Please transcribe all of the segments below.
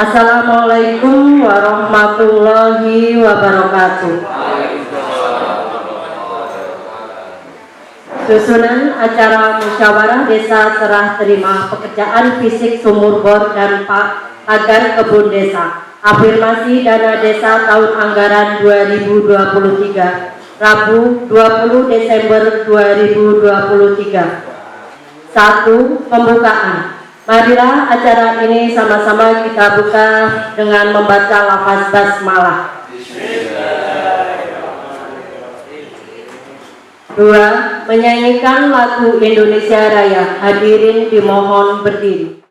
Assalamualaikum warahmatullahi wabarakatuh. Susunan acara musyawarah desa serah terima pekerjaan fisik sumur bor dan pagar kebun desa. Afirmasi dana desa tahun anggaran 2023, Rabu 20 Desember 2023. 1. Pembukaan. Marilah acara ini sama-sama kita buka dengan membaca lafaz basmalah. 2. Menyanyikan lagu Indonesia Raya. Hadirin dimohon berdiri.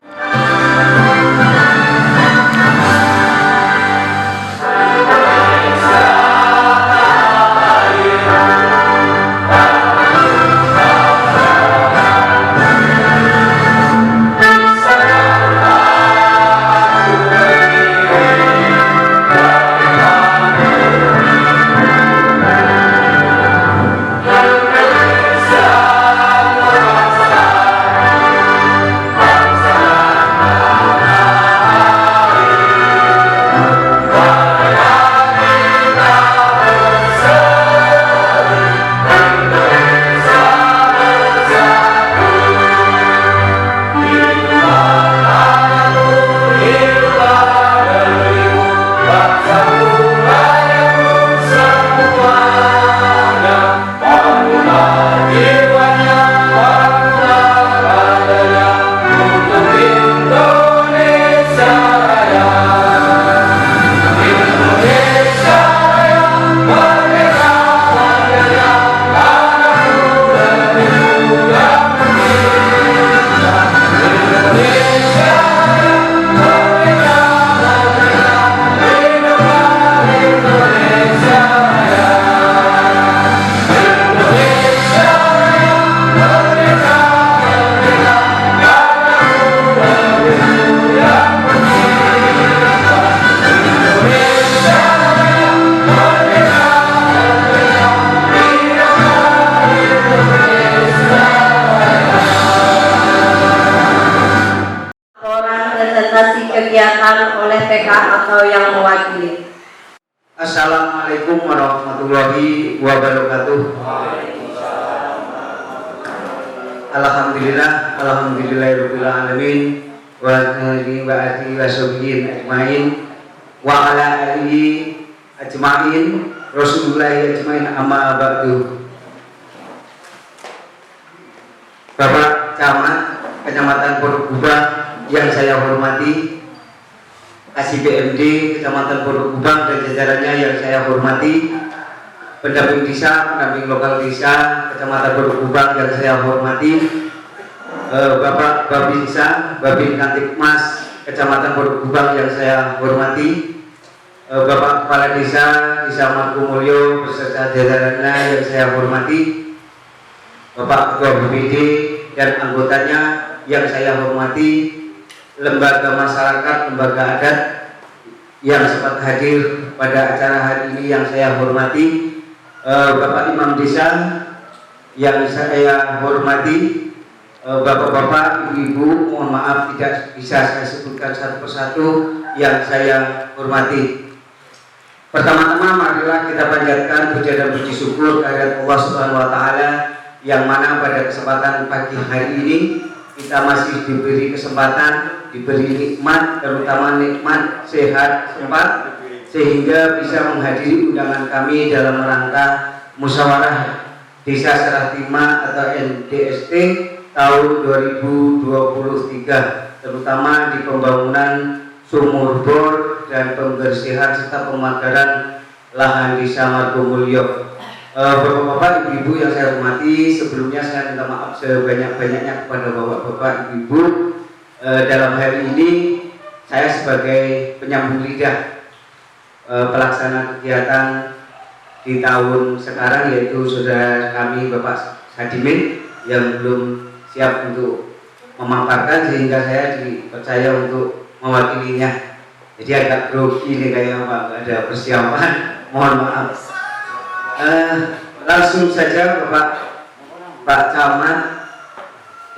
Kegiatan oleh PK atau yang mewakili. Assalamualaikum warahmatullahi wabarakatuh. Alhamdulillahirabbil alamin wa alihi wa sahbihi ajmain wa ala alihi ajmain Rasulullah ajmain amma ba'du. Bapak Camat Kecamatan Pondok Gubang yang saya hormati, Kasih BMD Kecamatan Pondok Gubang dan jajarannya yang saya hormati, pendamping desa, pendamping lokal desa Kecamatan Pondok Gubang yang saya hormati, Bapak Babinsa, Babin Kantipmas Kecamatan Pondok Gubang yang saya hormati, Bapak Kepala Desa Margomulyo beserta jajarannya yang saya hormati, Bapak Ketua BPD dan anggotanya yang saya hormati, lembaga masyarakat, lembaga adat yang sempat hadir pada acara hari ini yang saya hormati, Bapak Imam Desa yang saya hormati, Bapak-bapak, ibu-ibu, mohon maaf tidak bisa saya sebutkan satu persatu yang saya hormati. Pertama-tama marilah kita panjatkan puja dan puji syukur kehadirat Allah Subhanahu wa taala yang mana pada kesempatan pagi hari ini kita masih diberi kesempatan, diberi nikmat, terutama nikmat sehat sempat sehingga bisa menghadiri undangan kami dalam rangka musyawarah Desa Serah Terima atau NDST tahun 2023, terutama di pembangunan sumur bor dan pembersihan serta pemagaran lahan Desa Margomulyo. Bapak-bapak, ibu-ibu yang saya hormati, sebelumnya saya minta maaf sebanyak-banyaknya kepada bapak-bapak, ibu-ibu. Dalam hari ini saya sebagai penyambung lidah pelaksana kegiatan di tahun sekarang, yaitu saudara kami Bapak Sadimin yang belum siap untuk memaparkan sehingga saya dipercaya untuk mewakilinya. Jadi agak grogi nih kayak Pak, ada persiapan, mohon maaf. Langsung saja Pak Camat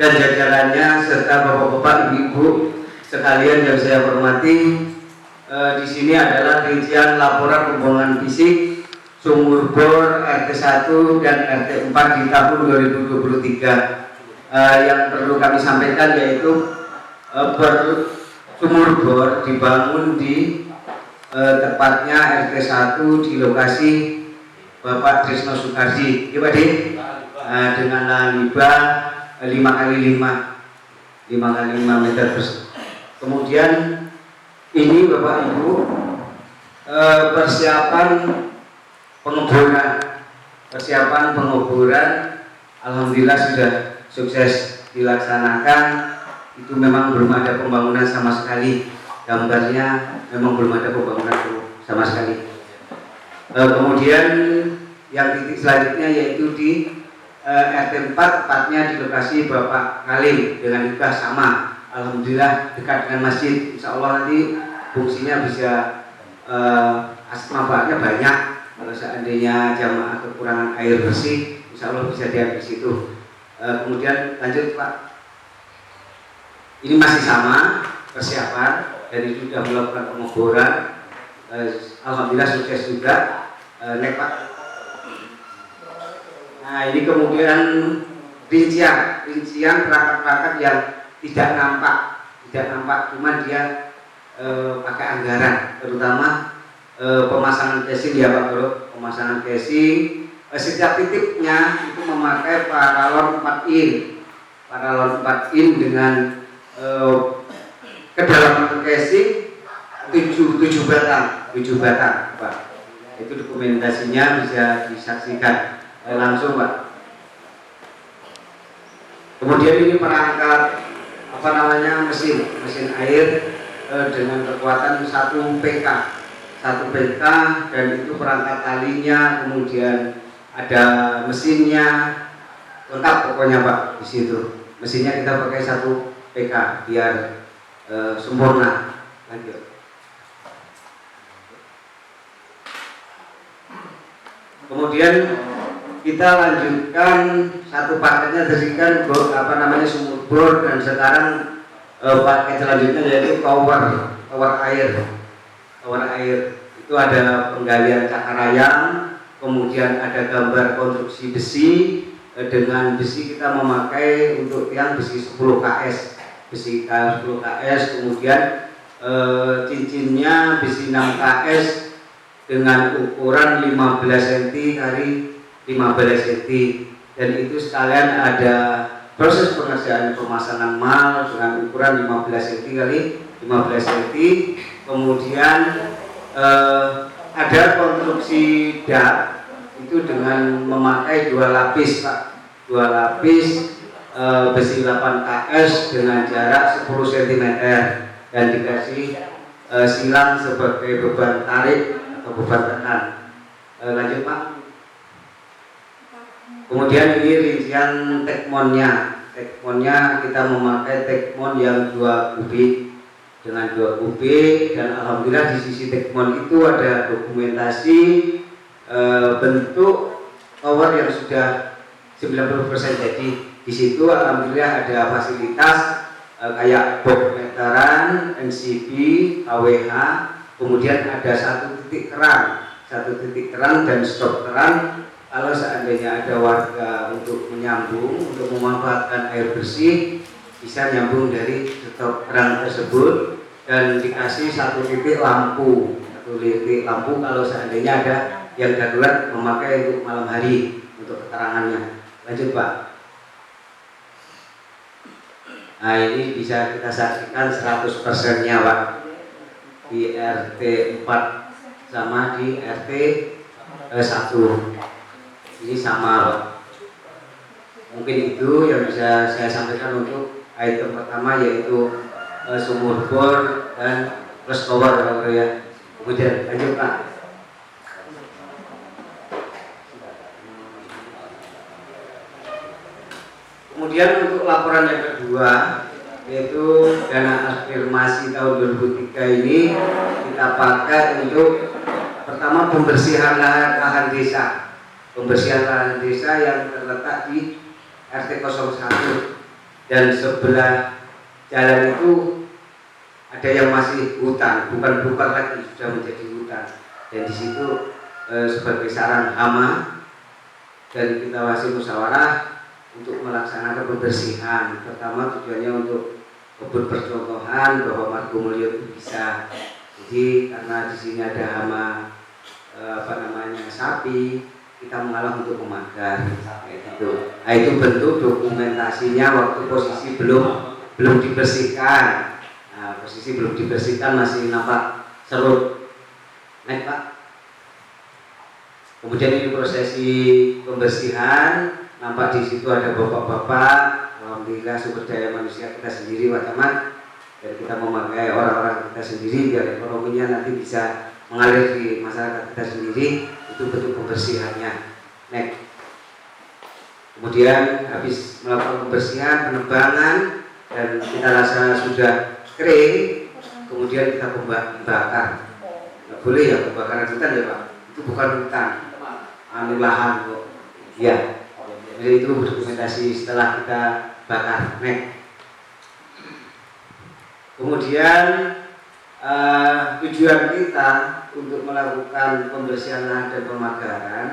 dan jajarannya serta bapak-bapak, ibu-ibu sekalian yang saya hormati, di sini adalah rincian laporan pembangunan fisik sumur bor RT 1 dan RT 4 di tahun 2023. Yang perlu kami sampaikan yaitu sumur bor dibangun di tepatnya RT 1 di lokasi Bapak Trisno Sukardi, ya Pak D, dengan lahan hibah 5x5 meter persegi. Kemudian ini Bapak Ibu persiapan pengeboran alhamdulillah sudah sukses dilaksanakan. Itu memang belum ada pembangunan sama sekali, gambarnya memang belum ada pembangunan sama sekali. Kemudian yang titik selanjutnya yaitu di RT 4, tepatnya di lokasi Bapak Kalim dengan hibah sama, alhamdulillah dekat dengan masjid. Insya Allah nanti fungsinya bisa manfaatnya banyak. Kalau seandainya jamaah kekurangan air bersih, insya Allah bisa diambil di situ. Kemudian lanjut Pak, ini masih sama persiapan dan itu sudah melakukan pengeboran, alhamdulillah sukses juga. Next Pak. Nah ini kemudian rincian perangkat-perangkat yang tidak nampak, cuman dia pakai anggaran, terutama pemasangan casing ya Pak Bro, pemasangan casing. Setiap titiknya itu memakai paralon 4 in dengan kedalaman casing 7 batang Pak. Itu dokumentasinya bisa disaksikan langsung Pak. Kemudian ini perangkat mesin air dengan kekuatan 1 PK dan itu perangkat talinya, kemudian ada mesinnya, lengkap pokoknya Pak di situ. Mesinnya kita pakai 1 PK biar sempurna. Lanjut. Kemudian kita lanjutkan satu paketnya dari sumur bor, dan sekarang paket selanjutnya yaitu tower air. Itu ada penggalian cakar ayam, kemudian ada gambar konstruksi besi. Dengan besi kita memakai untuk tiang besi 10 KS, kemudian cincinnya besi 6 KS dengan ukuran 15 cm x 15 cm, dan itu sekalian ada proses pengerjaan pemasangan mal dengan ukuran 15 cm x 15 cm. Kemudian ada konstruksi dak itu dengan memakai 2 lapis Pak, 2 lapis besi 8 KS dengan jarak 10 cm dan dikasih silang sebagai beban tarik atau beban tekan. Lanjut Pak. Kemudian ini rincian tekmonnya kita memakai tekmon yang 2 kubik dengan 2 kubik, dan alhamdulillah di sisi tekmon itu ada dokumentasi bentuk tower yang sudah 90% jadi. Di situ alhamdulillah ada fasilitas kayak box meteran, NCB, KWH, kemudian ada satu titik keran dan stop keran. Kalau seandainya ada warga untuk menyambung, untuk memanfaatkan air bersih, bisa nyambung dari stop keran tersebut, dan dikasih satu titik lampu kalau seandainya ada yang darurat memakai untuk malam hari untuk keterangannya. Lanjut Pak. Nah ini bisa kita saksikan 100%-nya Pak di RT 4 sama di RT 1. Ini sama Pak. Mungkin itu yang bisa saya sampaikan untuk item pertama, yaitu sumur bor dan plus tower Pak ya. Kemudian lanjut Pak. Kemudian untuk laporan yang kedua, yaitu dana afirmasi tahun 2003 ini kita pakai untuk pertama pembersihan lahan desa yang terletak di RT 01, dan sebelah jalan itu ada yang masih hutan, bukan lagi, sudah menjadi hutan. Dan di situ sebagai sarang hama, dan kita masih musyawarah untuk melaksanakan pembersihan. Pertama tujuannya untuk berpercontohan bahwa Margomulyo itu bisa. Jadi karena di sini ada hama sapi, kita mengalah untuk memagar, kayak gitu. Nah, itu bentuk dokumentasinya waktu posisi belum dibersihkan. Nah, posisi belum dibersihkan masih nampak serut. Naik Pak. Kemudian ini prosesi pembersihan, nampak di situ ada bapak-bapak. Alhamdulillah sumber daya manusia kita sendiri Pak Camat, dan kita memakai orang-orang kita sendiri biar ekonominya nanti bisa mengalir di masyarakat kita sendiri. Itu bentuk pembersihannya. Next. Kemudian habis melakukan pembersihan, penebangan, dan kita rasa sudah kering, kemudian kita bakar. Nggak boleh ya pembakaran hutan ya Pak, itu bukan hutan, lahan kok. Ya, jadi itu dokumentasi setelah kita bakar. Next. Kemudian tujuan kita untuk melakukan pembersihan lahan dan pemagaran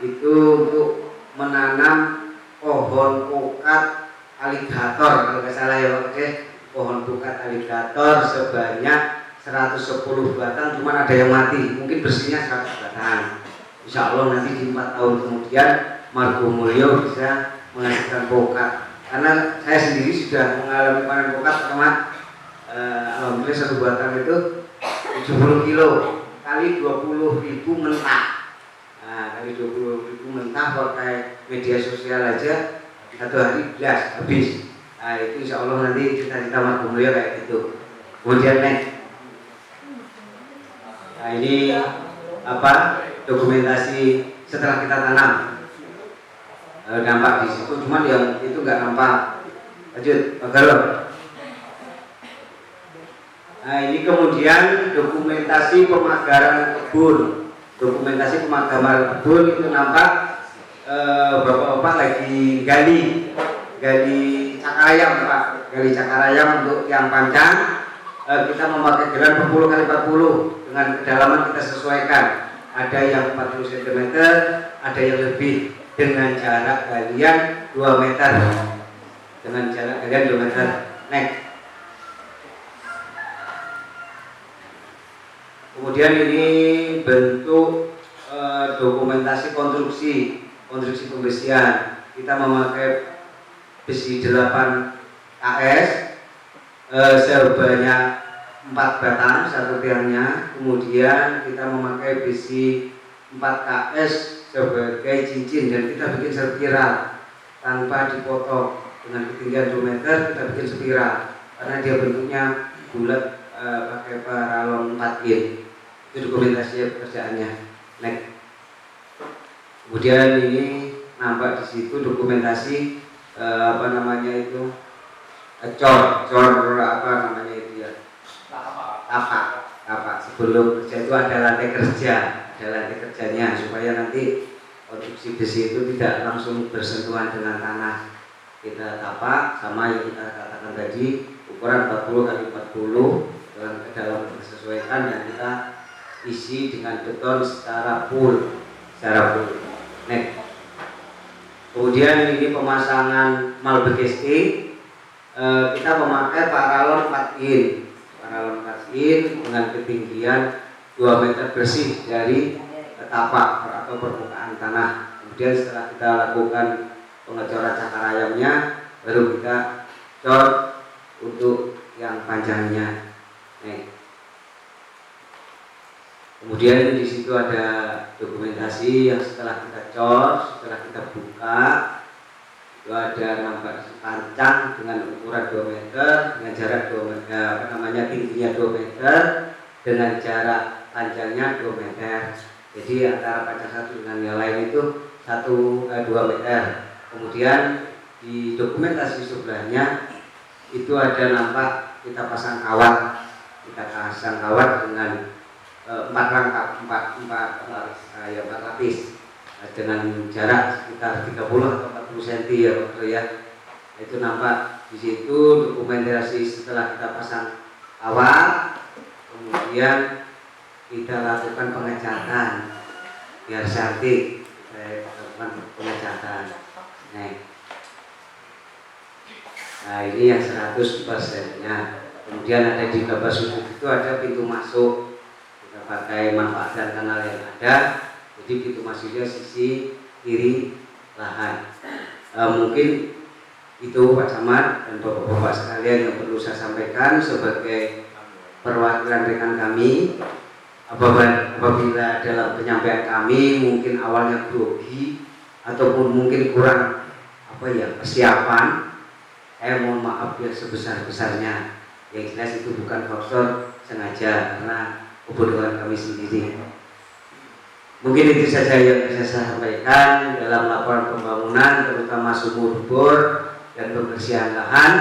itu untuk menanam pohon pokat aligator, kalau nggak salah ya Pak, pohon pokat aligator sebanyak 110 batang, cuman ada yang mati, mungkin bersihnya 100 batang. Insya Allah nanti di 4 tahun kemudian Margomulyo bisa menghasilkan pokat. Karena saya sendiri sudah mengalami panen pokat sama alhamdulillah satu batang itu 70 kilo kali 20.000 mentah. Nah, kali 20.000 mentah pakai media sosial aja satu hari belas habis. Nah, itu insya Allah nanti cita-cita Margomulyo kayak gitu. Kemudian next. Nah, ini dokumentasi setelah kita tanam. Nampak di situ, cuman yang itu nggak nampak. Lanjut, Pak Garo. Nah, ini kemudian dokumentasi pemagaran kebun. Dokumentasi pemagaran kebun itu nampak bapak-bapak lagi gali cakarayam Pak, gali cakarayam untuk yang panjang. Kita memakai geran 40 kali 40 dengan kedalaman kita sesuaikan. Ada yang 40 cm, ada yang lebih, dengan jarak galian 2 meter. Dengan jarak galian 2 meter. Next. Kemudian ini bentuk dokumentasi konstruksi pembersihan. Kita memakai besi 8 KS sebanyak 4 batang satu tiangnya. Kemudian kita memakai besi 4 KS sebagai cincin, dan kita bikin spiral tanpa dipotong. Dengan ketinggian 2 meter kita bikin spiral karena dia bentuknya bulat, pakai paralon 4 in. Itu dokumentasi pekerjaannya. Next. Kemudian ini nampak di situ dokumentasi tapak. Sebelum kerja itu ada lantai kerjanya supaya nanti konstruksi besi itu tidak langsung bersentuhan dengan tanah. Kita tapak sama yang kita katakan tadi, ukuran 40 kali 40 dengan kedalaman disesuaikan, dan kita isi dengan beton secara full. Next. Kemudian ini pemasangan malbegesti, kita memakai paralon 4 in dengan ketinggian 2 meter bersih dari tapak atau permukaan tanah. Kemudian setelah kita lakukan pengecoran cakarayamnya, baru kita cor untuk yang panjangnya. Nih. Kemudian di situ ada dokumentasi yang setelah kita cor, setelah kita buka, itu ada nampak panjang dengan ukuran 2 meter, dengan jarak 2 meter, tingginya 2 meter, dengan jarak panjangnya 2 meter. Jadi antara panjang satu dengan yang lain itu 2 meter. Kemudian di dokumentasi sebelahnya itu ada nampak kita pasang kawat dengan 4 lapis dengan jarak sekitar 30 atau 40 cm ya. Itu nampak di situ dokumentasi setelah kita pasang awal, kemudian kita lakukan pengecatan biar cantik, kita lakukan pengecatan. Nah ini yang 100%-nya. Kemudian ada di gambar sudut itu ada pintu masuk, kita pakai manfaatkan kanal yang ada. Jadi pintu masuknya sisi kiri lahan. Mungkin itu Pak Camat dan Bapak-bapak sekalian yang perlu saya sampaikan sebagai perwakilan rekan kami. Apabila dalam penyampaian kami mungkin awalnya grogi ataupun mungkin kurang persiapan, saya mohon maaf yang sebesar-besarnya. Yang jelas itu bukan faktor sengaja karena kebodohan kami sendiri. Mungkin itu saja yang bisa saya sampaikan dalam laporan pembangunan, terutama sumur bor dan pembersihan lahan.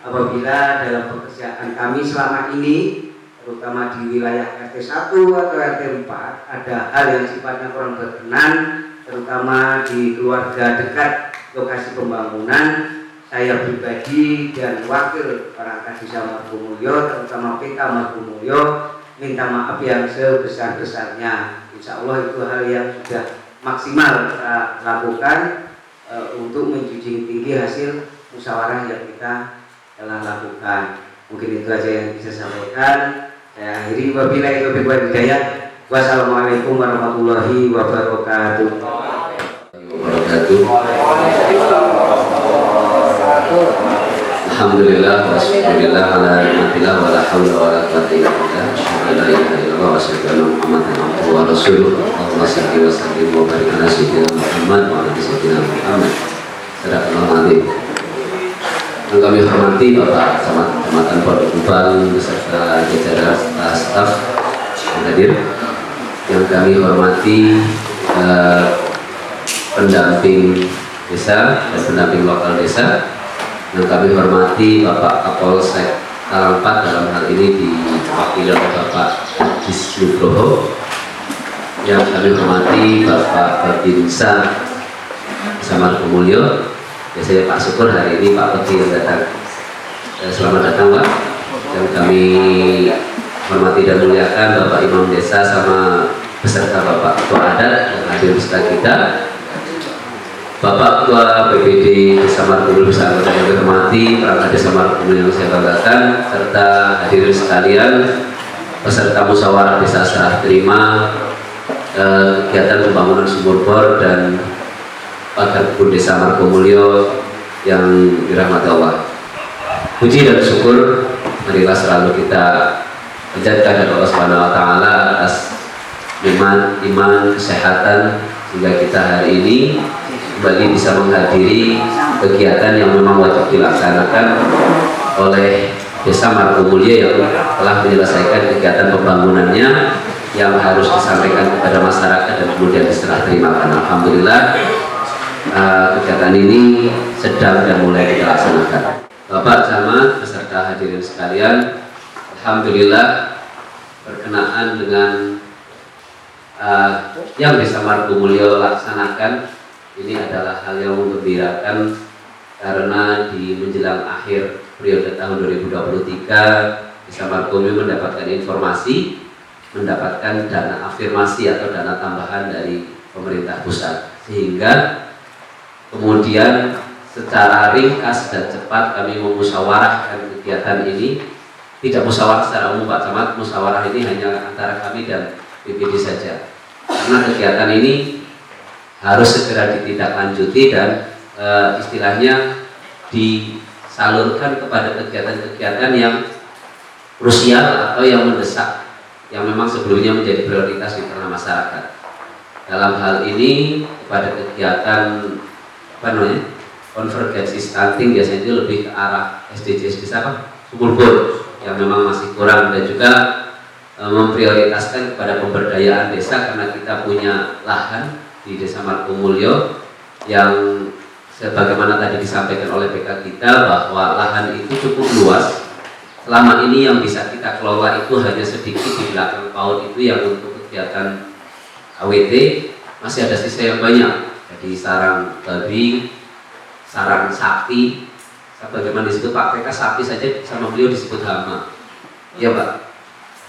Apabila dalam pekerjaan kami selama ini, terutama di wilayah RT 1 atau RT 4, ada hal yang sifatnya kurang berkenan, terutama di keluarga dekat lokasi pembangunan, saya pribadi dan wakil perangkat desa Margomulyo, terutama PK Margomulyo, minta maaf yang sebesar-besarnya. Insya Allah itu hal yang sudah maksimal kita lakukan untuk menjunjung tinggi hasil musyawarah yang kita telah lakukan. Mungkin itu aja yang bisa saya sampaikan. Saya akhiri, wabillahi taufiq wal hidayah. Wassalamualaikum warahmatullahi wabarakatuh. Alhamdulillah wassallallahu ala nabiyyina wa la haula wa la quwwata illa billah. La ilaha illallah wa sallallahu Muhammadan abduhu wa rasuluh. Allahumma shalli wa sallim wa barik ala sayyidina Muhammad wa ala sayyidina Muhammad. Sadaqallahu azim. Yang kami hormati Bapak Camat Kecamatan Pondok Gubang beserta jajaran staf yang hadir. Yang kami hormati pendamping desa dan pendamping lokal desa. Yang kami hormati Bapak Kapolsek Talangpat, dalam hal ini diwakili oleh Bapak Haji Nugroho. Yang kami hormati Bapak Babinsa Desa Margomulyo. Biasanya Pak Syukur, hari ini Pak Peti yang datang. Selamat datang Pak. Yang kami hormati dan muliakan Bapak Imam Desa sama beserta Bapak Ketua Adat yang hadir beserta kita. Bapak Ketua BPD Desa Margomulyo bersama yang dihormati, perangkat Desa Margomulyo yang saya banggakan, serta hadirin sekalian, peserta musyawarah desa serah terima kegiatan pembangunan sumur bor dan pagar kebun Desa Margomulyo yang dirahmati Allah. Puji dan syukur marilah selalu kita menjadikan dari Allah Subhanahu wa taala atas iman, kesehatan, sehingga kita hari ini kembali bisa menghadiri kegiatan yang memang wajib dilaksanakan oleh Desa Margomulyo yang telah menyelesaikan kegiatan pembangunannya yang harus disampaikan kepada masyarakat dan kemudian diserah terimakan. Alhamdulillah kegiatan ini sedang dan mulai kita laksanakan. Bapak Camat beserta hadirin sekalian, alhamdulillah berkenaan dengan yang Desa Margomulyo laksanakan, ini adalah hal yang menggembirakan karena di menjelang akhir periode tahun 2023 Desa Margomulyo mendapatkan informasi, mendapatkan dana afirmasi atau dana tambahan dari pemerintah pusat, sehingga kemudian secara ringkas dan cepat kami memusyawarahkan kegiatan ini. Tidak musyawarah secara umum Pak Camat, musyawarah ini hanya antara kami dan BPD saja, karena kegiatan ini harus segera ditindaklanjuti dan istilahnya disalurkan kepada kegiatan-kegiatan yang krusial atau yang mendesak, yang memang sebelumnya menjadi prioritas di tengah masyarakat. Dalam hal ini kepada kegiatan konvergensi stunting, biasanya itu lebih ke arah SDGs desa sumur bor yang memang masih kurang, dan juga memprioritaskan kepada pemberdayaan desa karena kita punya lahan di Desa Margomulyo yang sebagaimana tadi disampaikan oleh PK kita bahwa lahan itu cukup luas. Selama ini yang bisa kita kelola itu hanya sedikit di belakang PAUD itu yang untuk kegiatan AWT, masih ada sisa yang banyak. Jadi sarang babi, sarang sapi, sebagaimana disebut Pak PK, sapi saja sama beliau disebut hama. Ya Pak,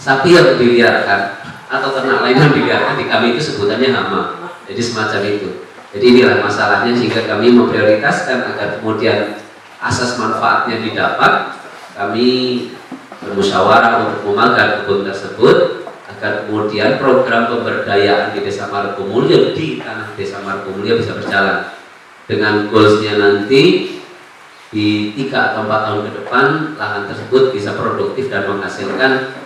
sapi yang diliarkan atau ternak lain yang diliarkan di kami itu sebutannya hama. Jadi semacam itu. Jadi inilah masalahnya, sehingga kami memprioritaskan agar kemudian asas manfaatnya didapat. Kami bermusyawarah untuk memagar kebun tersebut agar kemudian program pemberdayaan di Desa Margomulyo, di tanah Desa Margomulyo bisa berjalan dengan goalsnya nanti di 3 atau 4 tahun ke depan lahan tersebut bisa produktif dan menghasilkan,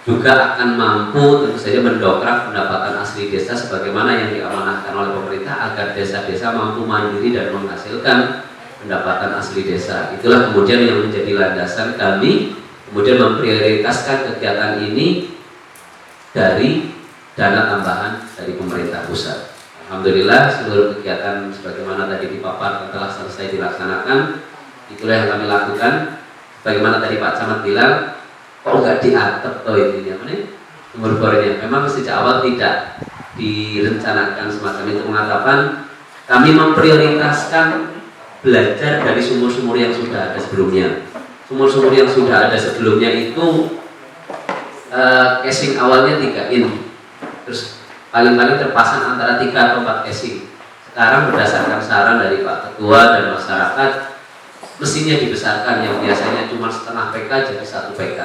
juga akan mampu tentu saja mendongkrak pendapatan asli desa sebagaimana yang diamanahkan oleh pemerintah agar desa-desa mampu mandiri dan menghasilkan pendapatan asli desa. Itulah kemudian yang menjadi landasan kami kemudian memprioritaskan kegiatan ini dari dana tambahan dari pemerintah pusat. Alhamdulillah seluruh kegiatan sebagaimana tadi dipaparkan telah selesai dilaksanakan. Itulah yang kami lakukan. Bagaimana tadi Pak Camat bilang, kok nggak diatep toh intinya, sumur bornya. Memang sejak awal tidak direncanakan semacam itu, mengatakan kami memprioritaskan belajar dari sumur-sumur yang sudah ada sebelumnya. Sumur-sumur yang sudah ada sebelumnya itu casing awalnya 3 in, terus paling-paling terpasang antara 3 atau 4 casing. Sekarang berdasarkan saran dari Pak Ketua dan masyarakat, mesinnya dibesarkan, yang biasanya cuma setengah PK jadi 1 PK.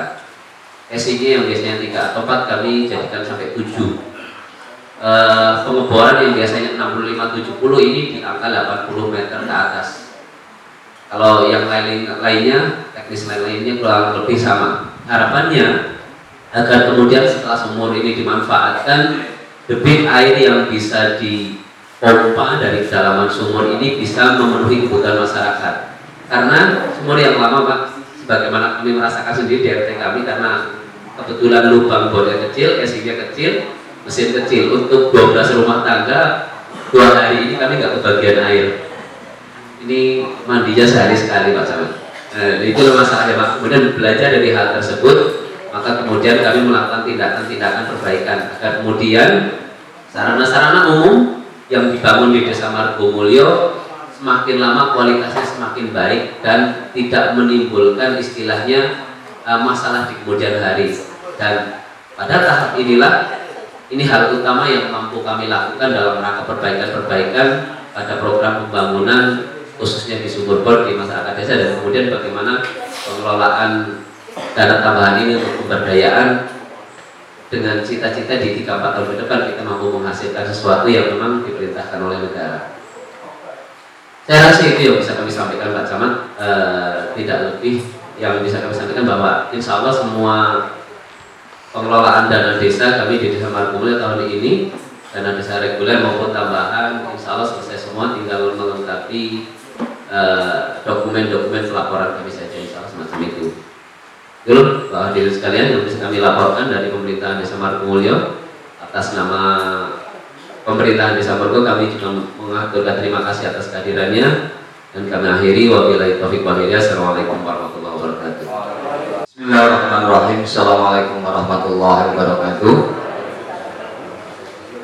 Casingnya yang biasanya 3 atau 4 kami jadikan sampai 7. Pengeboran yang biasanya 65-70 ini di angka 80 meter ke atas. Kalau yang lainnya, teknis lainnya kurang lebih sama. Harapannya agar kemudian setelah sumur ini dimanfaatkan, debit air yang bisa dipompa dari kedalaman sumur ini bisa memenuhi kebutuhan masyarakat. Karena sumur yang lama Pak, sebagaimana kami merasakan sendiri di RT kami, karena kebetulan lubang bornya kecil, casingnya kecil, mesin kecil, untuk 12 rumah tangga 2 hari ini kami nggak kebagian air. Ini mandinya sehari sekali Pak Camat. Itu masalahnya Pak. Kemudian belajar dari hal tersebut, maka kemudian kami melakukan tindakan-tindakan perbaikan agar kemudian sarana-sarana umum yang dibangun di Desa Margomulyo semakin lama kualitasnya semakin baik dan tidak menimbulkan istilahnya masalah di kemudian hari. Dan pada tahap inilah, ini hal utama yang mampu kami lakukan dalam rangka perbaikan-perbaikan pada program pembangunan khususnya di sumur bor di masyarakat desa, dan kemudian bagaimana pengelolaan dana tambahan ini untuk pemberdayaan dengan cita-cita di 3-4 tahun ke depan kita mampu menghasilkan sesuatu yang memang diperintahkan oleh negara. Saya rasa itu yang bisa kami sampaikan Pak Camat, tidak lebih yang bisa kami sampaikan, bahwa insya Allah semua pengelolaan dana desa kami di Desa Margomulyo tahun ini, dana desa reguler maupun tambahan, insya Allah selesai semua, tinggal melengkapi dokumen-dokumen pelaporan kami saja, insya Allah semacam itu. Dulu Pak hadirin sekalian yang bisa kami laporkan dari pemerintahan Desa Margomulyo, atas nama pemerintahan Desa Margo kami juga mengaturkan terima kasih atas kehadirannya, dan kami akhiri wabillahi taufiq wal hidayah. Assalamualaikum warahmatullahi wabarakatuh. Bismillahirrahmanirrahim. Assalamualaikum warahmatullahi wabarakatuh.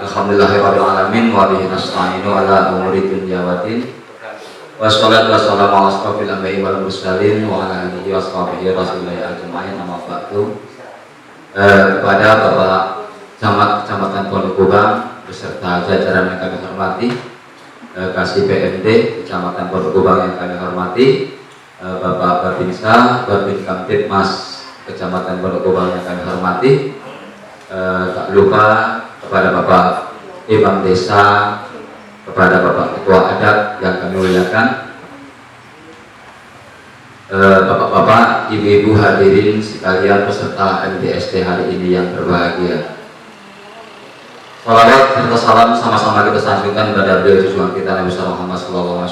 Alhamdulillahirabbil alamin wa bihi nasta'inu ala umuri dunya waddin. Wassalatu wassalamu ala asrofil anbiya'i wal mursalin wa ala alihi wa sahbihi rasulillahi ajma'in, amma ba'du. Kepada Bapak Camat Kecamatan Pondok Gobang beserta jajaran yang kami hormati, Kasih PMD Kecamatan Pondok Gobang yang kami hormati, Bapak Babinsa, Babin Kamtibmas Kecamatan Pondok Gobang yang kami hormati, tak lupa kepada Bapak Imam Desa, kepada Bapak Ketua Adat yang kami muliakan, Bapak-bapak, ibu-ibu hadirin sekalian peserta MDST hari ini yang berbahagia. Salawat serta salam sama-sama kita sanjungkan kepada beliau junjungan kita Nabi Muhammad SAW.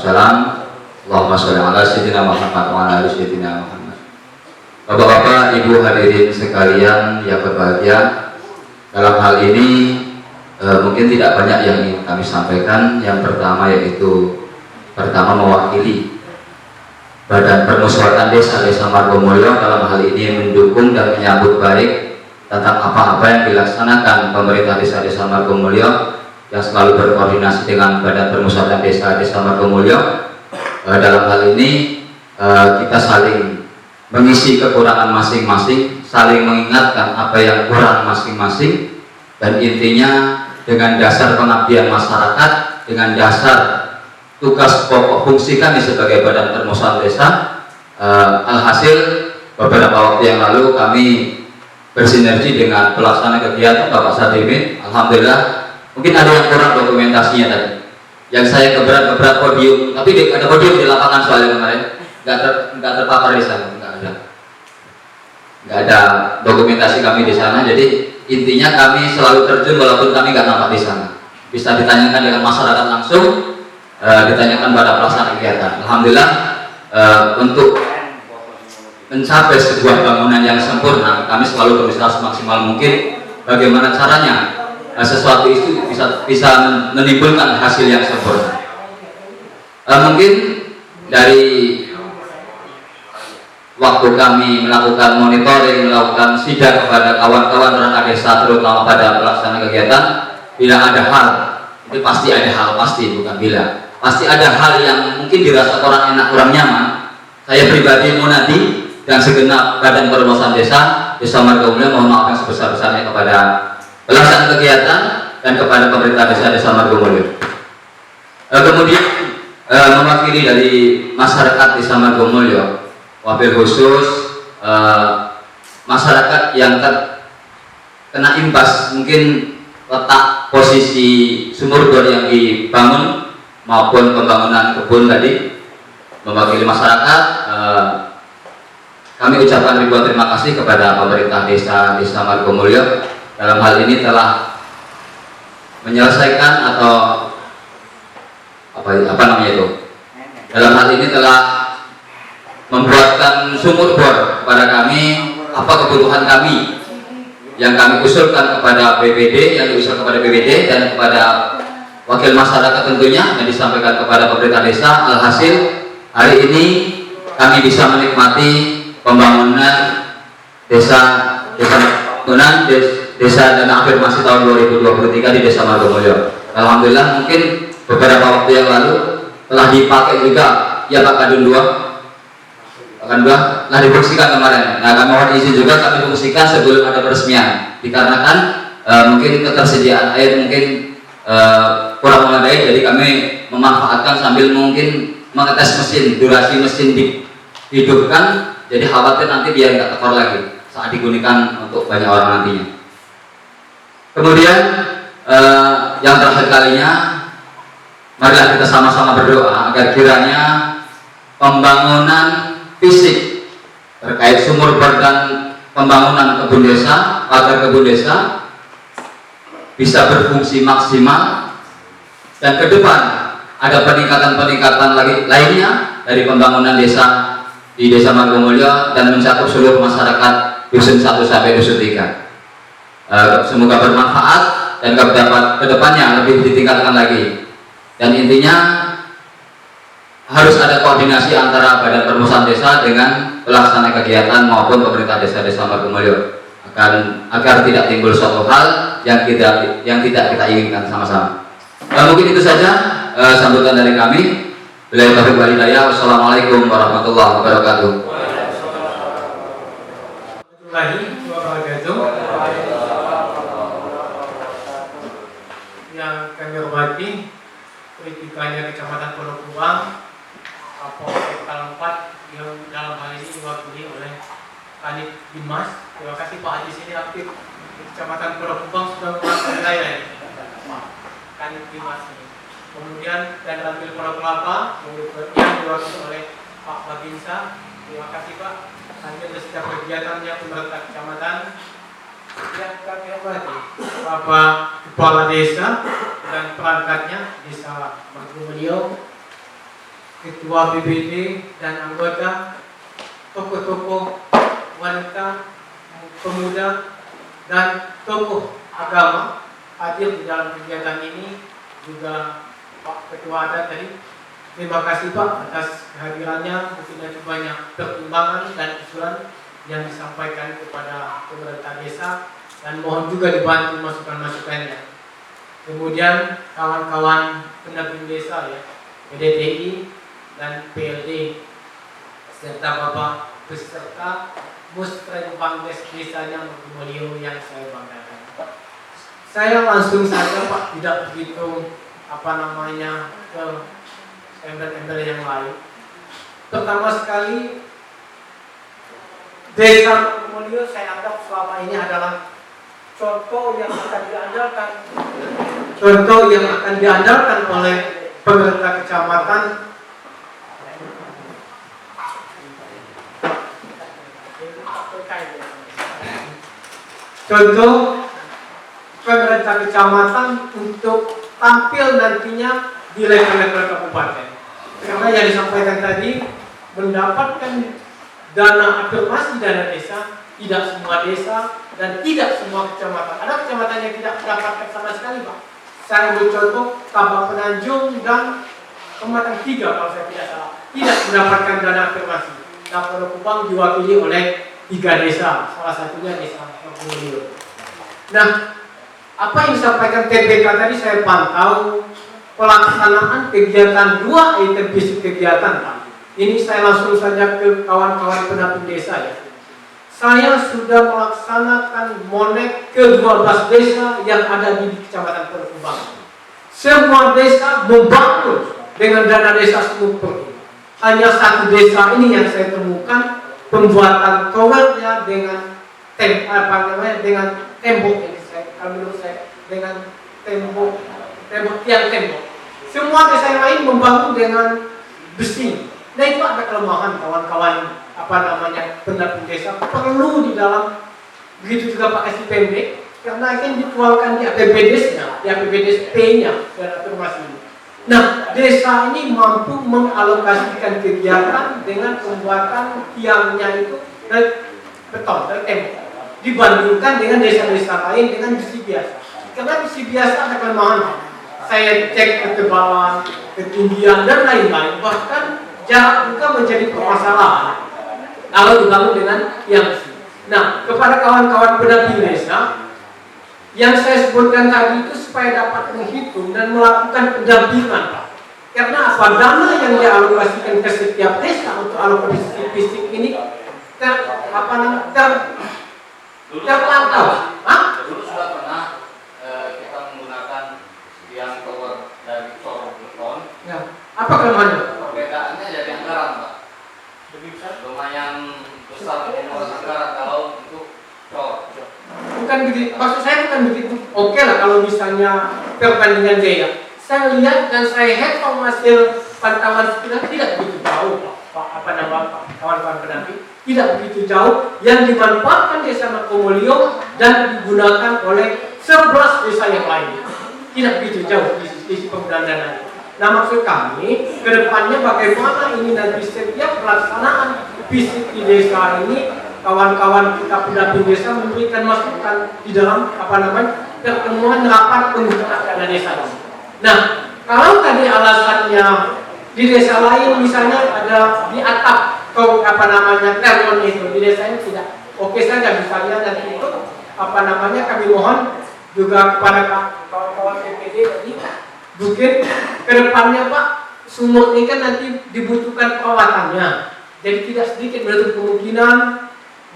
Allahumma sholli ala sayyidina Muhammad wa ala ali sayyidina Muhammad. Bapak-bapak, ibu hadirin sekalian yang berbahagia, dalam hal ini mungkin tidak banyak yang ingin kami sampaikan. Yang pertama yaitu mewakili Badan Permusyawaratan Desa Margomulyo dalam hal ini mendukung dan menyambut baik tentang apa-apa yang dilaksanakan pemerintah Desa Margomulyo yang selalu berkoordinasi dengan Badan Permusyawaratan Desa Margomulyo. Dalam hal ini kita saling mengisi kekurangan masing-masing saling mengingatkan apa yang kurang masing-masing, dan intinya dengan dasar pengabdian masyarakat, dengan dasar tugas pokok fungsi kami sebagai Badan Permusuhan Desa. Alhasil beberapa waktu yang lalu kami bersinergi dengan pelaksana kegiatan Bapak Sadimin. Alhamdulillah, mungkin ada yang kurang dokumentasinya tadi. Yang saya keberat podium, tapi ada podium di lapangan soalnya kemarin, nggak terpapar di sana, nggak ada dokumentasi kami di sana. Jadi intinya kami selalu terjun walaupun kami nggak nampak di sana. Bisa ditanyakan dengan masyarakat langsung, ditanyakan pada pelaksana kegiatan. Alhamdulillah, untuk mencapai sebuah bangunan yang sempurna, kami selalu berusaha semaksimal mungkin bagaimana caranya sesuatu itu bisa menimbulkan hasil yang sempurna. Mungkin dari waktu kami melakukan monitoring, melakukan sidang kepada kawan-kawan perangkat desa, terutama pada pelaksana kegiatan, bila ada hal, itu pasti ada hal, pasti bukan bila, pasti ada hal yang mungkin dirasa orang enak, kurang nyaman. Saya pribadi Munadi dan segenap Badan Permusuhan Desa Margomulyo mohon maaf yang sebesar-besarnya kepada pelaksana kegiatan dan kepada pemerintah Desa Margomulyo. Kemudian mewakili dari masyarakat Desa Margomulyo, wabil khusus masyarakat yang terkena imbas mungkin letak posisi sumur bor yang dibangun maupun pembangunan kebun tadi, mewakili masyarakat, kami ucapkan ribuan terima kasih kepada pemerintah Desa Margomulyo. Dalam hal ini telah menyelesaikan atau apa namanya itu, dalam hal ini telah membuatkan sumur bor kepada kami, apa kebutuhan kami yang kami usulkan kepada BPD, yang diusul kepada BPD dan kepada wakil masyarakat tentunya, yang disampaikan kepada pemerintah desa. Alhasil hari ini kami bisa menikmati pembangunan desa dan afirmasi tahun 2023 di Desa Margomulyo. Alhamdulillah, mungkin beberapa waktu yang lalu telah dipakai juga ya Pak Kadun 2 telah difungsikan kemarin. Nah, kami mohon izin juga kami fungsikan sebelum ada peresmian, dikarenakan mungkin ketersediaan air mungkin kurang memadai, jadi kami memanfaatkan sambil mungkin mengetes mesin, durasi mesin dihidupkan, jadi khawatir nanti biar nggak tekor lagi saat digunakan untuk banyak orang nantinya. Kemudian yang terakhir kalinya, marilah kita sama-sama berdoa agar kiranya pembangunan fisik terkait sumur bor dan pembangunan kebun desa, agar kebun desa bisa berfungsi maksimal, dan ke depan ada peningkatan lainnya dari pembangunan desa di Desa Margomulyo dan mencakup seluruh masyarakat dusun 1 sampai dusun 3. Semoga bermanfaat dan ke depannya lebih ditingkatkan lagi. Dan intinya harus ada koordinasi antara Badan Permusuhan Desa dengan pelaksana kegiatan maupun pemerintah Desa Margomulyo agar tidak timbul suatu hal yang tidak kita inginkan sama-sama. Mungkin itu saja sambutan dari kami. Billahi taufiq wal hidayah. Wassalamualaikum warahmatullahi wabarakatuh. Yang kami hormati Politikanya Kecamatan Pondok Kubang, Polsek Kalempat, yang dalam hal ini diwakili oleh Kanit Dimas. Terima kasih Pak di sini aktif di Kecamatan Pondok Kubang sudah melakukan saya Kanit Dimas ini. Kemudian dan Rambil Pondok Kelapa yang diwakili oleh Pak Babinsa. Terima kasih Pak. Lanjut ke setiap kegiatan yang pemerintah kecamatan yang kami hormati Bapak Kepala Desa dan perangkatnya Desa Margomulyo, Ketua BPD dan anggota, tokoh-tokoh wanita, pemuda dan tokoh agama hadir di dalam kegiatan ini, juga Pak Ketua Adat tadi. Terima kasih Pak atas kehadirannya, mungkin ada banyak pertimbangan dan usulan yang disampaikan kepada pemerintah desa, dan mohon juga dibantu masukan-masukannya. Kemudian kawan-kawan pendamping desa ya, PDTI dan PLD serta Bapak beserta musrenbang desanya Mulyo yang saya banggakan. Saya langsung saja Pak, tidak begitu ke embel-embel yang lain. Pertama sekali, Desa Mulyo saya anggap selama ini adalah contoh yang akan diandalkan oleh pemerintah kecamatan untuk tampil nantinya di level-level kabupaten. Karena yang disampaikan tadi, mendapatkan dana afirmasi dana desa, tidak semua desa dan tidak semua kecamatan. Ada kecamatan yang tidak mendapatkan sama sekali, Pak. Saya ambil contoh Tabak Penanjung dan Kecamatan 3 kalau saya tidak salah, tidak mendapatkan dana afirmasi. Nah, Pondok Kupang diwakili oleh 3 desa, salah satunya desa Mulyo. Nah, apa yang disampaikan TPK tadi saya pantau pelaksanaan kegiatan 2 item fisik kegiatan, Pak. Ini saya langsung saja ke kawan-kawan pendamping desa ya. Saya sudah melaksanakan monek ke 12 desa yang ada di Kecamatan Pondok Kupang. Semua desa membangun dengan dana desa super. Hanya 1 desa ini yang saya temukan pembuatan towernya dengan tembok ini menurut saya dengan tembok tiang tembok. Semua desa yang lain membangun dengan besi. Nah, itu ada kelemahan kawan-kawan pendamping desa perlu di dalam, begitu juga Pak SPMD, karena akan dituangkan di APBDes-nya, di APBDes-P-nya dan afirmasi ini. Nah, desa ini mampu mengalokasikan kegiatan dengan pembuatan tiangnya itu dari beton, dari tembok, dibandingkan dengan desa-desa lain dengan besi biasa. Karena besi biasa ada kelemahan. Saya cek ketebalan, ketinggian dan lain-lain, bahkan jarak juga menjadi permasalahan kalau dibangun dengan tiang besi. Nah, kepada kawan-kawan pendamping desa, yang saya sebutkan tadi itu supaya dapat menghitung dan melakukan pendampingan, Pak. Karena apa? Dana yang dialokasikan ke setiap desa untuk alokasi fisik ini terpantau. Dulu sudah pernah kita menggunakan tiang tower dari tower beton. Ya. Apa kelemahannya? Perbedaannya jadi anggaran, Pak. Lumayan besar menguras anggaran kalau untuk tower. Bukan begitu, maksud saya bukan begitu. Oke lah kalau misalnya perbandingan biaya. Saya lihat dan saya hitung hasil pantauan sekitar tidak begitu jauh, Pak. Kawan-kawan pendamping tidak begitu jauh yang dimanfaatkan desa Mulyo dan digunakan oleh 11 desa yang lain. Tidak begitu jauh di sisi penggunaan dana. Nah, maksud kami ke depannya bagaimana ini nanti setiap pelaksanaan fisik di desa ini kawan-kawan kita pendamping desa memberikan masukan di dalam pertemuan rapat penggunaan dana desa. Nah, kalau tadi alasannya di desa lain misalnya ada di atap atau termon itu, di desa ini tidak. Oke, saya nggak bisa lihat dan itu kami mohon juga kepada kawan-kawan PPD tadi mungkin kedepannya Pak, sumur ini kan nanti dibutuhkan perawatannya, jadi tidak sedikit menutup kemungkinan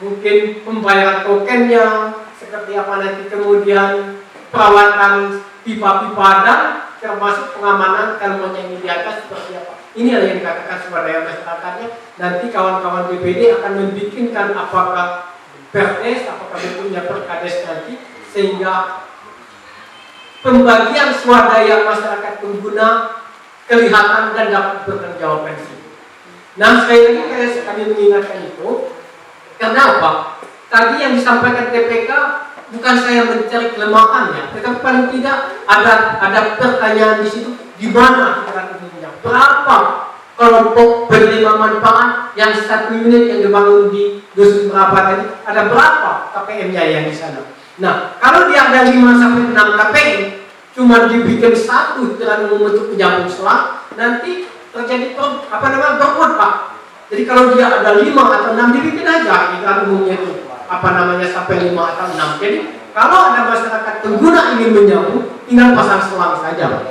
mungkin pembayaran tokennya seperti apa nanti, kemudian perawatan pipa-pipa dan termasuk pengamanan termonya ini di atas seperti apa. Ini adalah yang dikatakan sumber daya masyarakatnya. Nanti kawan-kawan BPD akan membikinkan apakah perdes, apakah bentuknya perkades nanti, sehingga pembagian swadaya masyarakat pengguna kelihatan dan dapat bertanggung jawab. Nah, sekali lagi kami mengingatkan itu. Kenapa? Tadi yang disampaikan TPK bukan saya mencari kelemahannya, tetapi paling tidak ada pertanyaan di situ, di mana kita punya berapa kelompok penerima manfaat yang 1 unit yang dibangun di dusun berapa tadi, ada berapa KPM-nya yang di sana. Nah, kalau dia ada 5 sampai 6 KPM, cuma dibikin 1 dengan membentuk penyambung selang, nanti terjadi berbut, Pak. Jadi kalau dia ada 5 atau 6 dibikin aja iklan umumnya itu sampai 5 atau 6. Jadi kalau ada masyarakat pengguna ingin menyambung, tinggal pasang selang saja.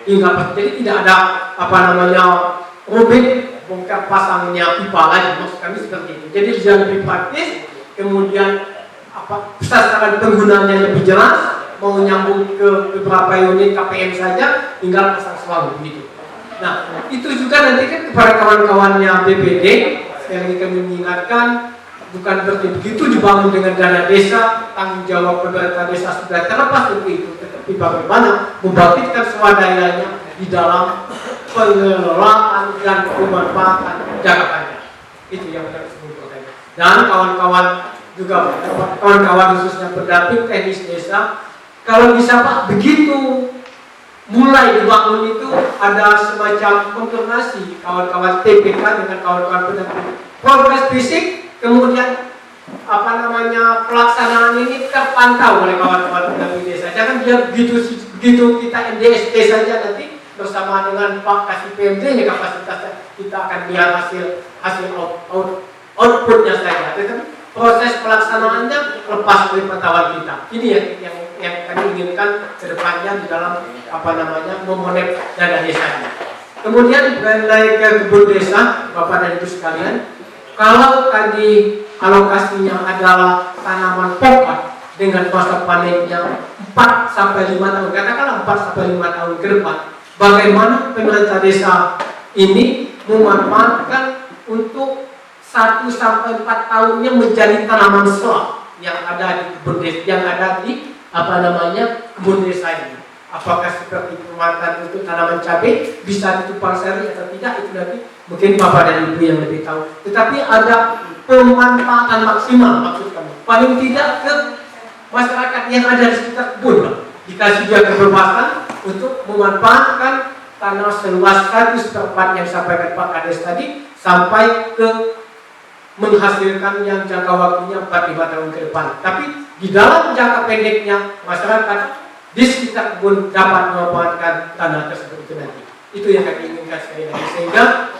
Jadi tidak ada rumit bongkar pasangnya pipa lagi, maksud kami seperti itu. Jadi sudah lebih praktis, kemudian sasaran penggunaannya lebih jelas, mau nyambung ke beberapa unit KPM saja, tinggal pasang selalu begitu. Nah, itu juga nanti kan kepada kawan-kawannya BPD, yang kami mengingatkan, bukan berarti begitu dibangun dengan dana desa, tanggung jawab pemerintah desa sudah terlepas dari itu, tetapi bagaimana membangkitkan swadayanya di dalam pengelolaan dan pemanfaatan jangka panjang. Itu yang kami sebutkan. Dan kawan-kawan juga, kawan-kawan khususnya pendamping teknis desa, kalau bisa Pak, begitu mulai dibangun itu ada semacam koordinasi kawan-kawan TPK dengan kawan-kawan pendamping. Progres fisik, kemudian pelaksanaan ini terpantau oleh kawan-kawan pendamping desa. Jangan dia begitu kita NDST saja nanti bersama dengan Pak Kasih PMD-nya kapasitasnya kita akan lihat hasil outputnya saja. Tetapi proses pelaksanaannya lepas dari pengetahuan kita. Ini yang kami inginkan ke depannya di dalam memonet dana desanya. Kemudian mengenai ke kebun desa, Bapak dan Ibu sekalian, kalau tadi alokasinya adalah tanaman pokok dengan masa panennya 4 sampai 5 tahun, katakanlah 4 sampai 5 tahun ke depan, bagaimana pemerintah desa ini memanfaatkan untuk 1 sampai 4 tahunnya menjadi tanaman selak yang ada di kebun desa, yang ada di kebun desa ini. Apakah seperti pemanfaatan untuk tanaman cabai bisa ditupang seri atau tidak, itu nanti mungkin Bapak dan Ibu yang lebih tahu. Tetapi ada pemanfaatan maksimal, maksud kami. Paling tidak ke masyarakat yang ada di sekitar kebun, dikasih dia kebebasan untuk memanfaatkan tanah seluas 1/4 yang disampaikan Pak Kades tadi sampai ke menghasilkan yang jangka waktunya 4-5 tahun ke depan. Tapi di dalam jangka pendeknya masyarakat di sekitar kebun dapat memanfaatkan tanah tersebut itu nanti. Itu yang kami inginkan sekali lagi, sehingga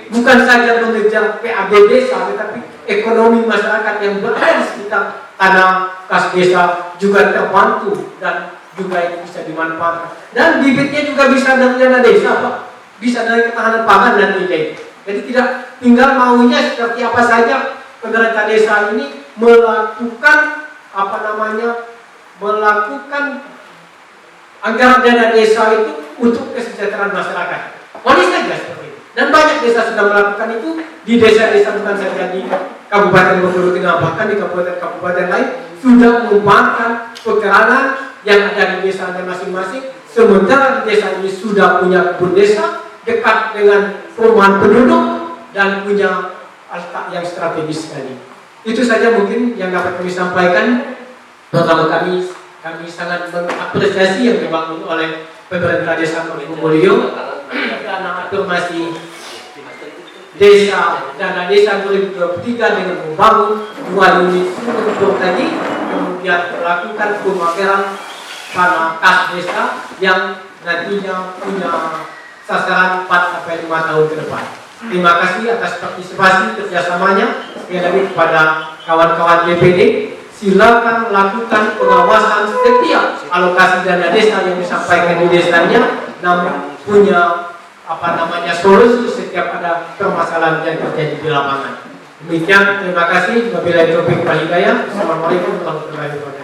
bukan saja mengejar PAD desa, tetapi ekonomi masyarakat yang berada di sekitar tanah kas desa juga terbantu dan juga itu bisa dimanfaatkan. Dan bibitnya juga bisa dari dana desa, Pak. Bisa dari ketahanan pangan dan nilai. Jadi tidak tinggal maunya seperti apa saja pemerintah desa ini melakukan anggaran dana desa itu untuk kesejahteraan masyarakat. Boleh saja seperti itu. Dan banyak desa sudah melakukan itu di desa-desa, bukan saja di Kabupaten Bengkulu Tengah, bahkan di kabupaten lain sudah memanfaatkan pekarangan yang ada di desanya masing-masing. Sementara di desa ini sudah punya kebun desa dekat dengan perumahan penduduk dan punya letak yang strategis sekali. Itu saja mungkin yang dapat kami sampaikan. Pertama kami sangat mengapresiasi yang dibangun oleh pemerintah desa Mulyo karena afirmasi dana desa 2023 dengan membangun 2 unit struktur tadi, kemudian melakukan pemakaran tanah kas desa yang nantinya punya sasaran 4-5 tahun ke depan. Terima kasih atas partisipasi kerjasamanya. Sekali lagi kepada kawan-kawan DPD, silakan lakukan pengawasan setiap alokasi dana desa yang disampaikan di desanya, namun punya solusi setiap ada permasalahan yang terjadi di lapangan. Demikian, terima kasih. Wabillahi taufiq wal hidayah. Assalamualaikum warahmatullahi wabarakatuh.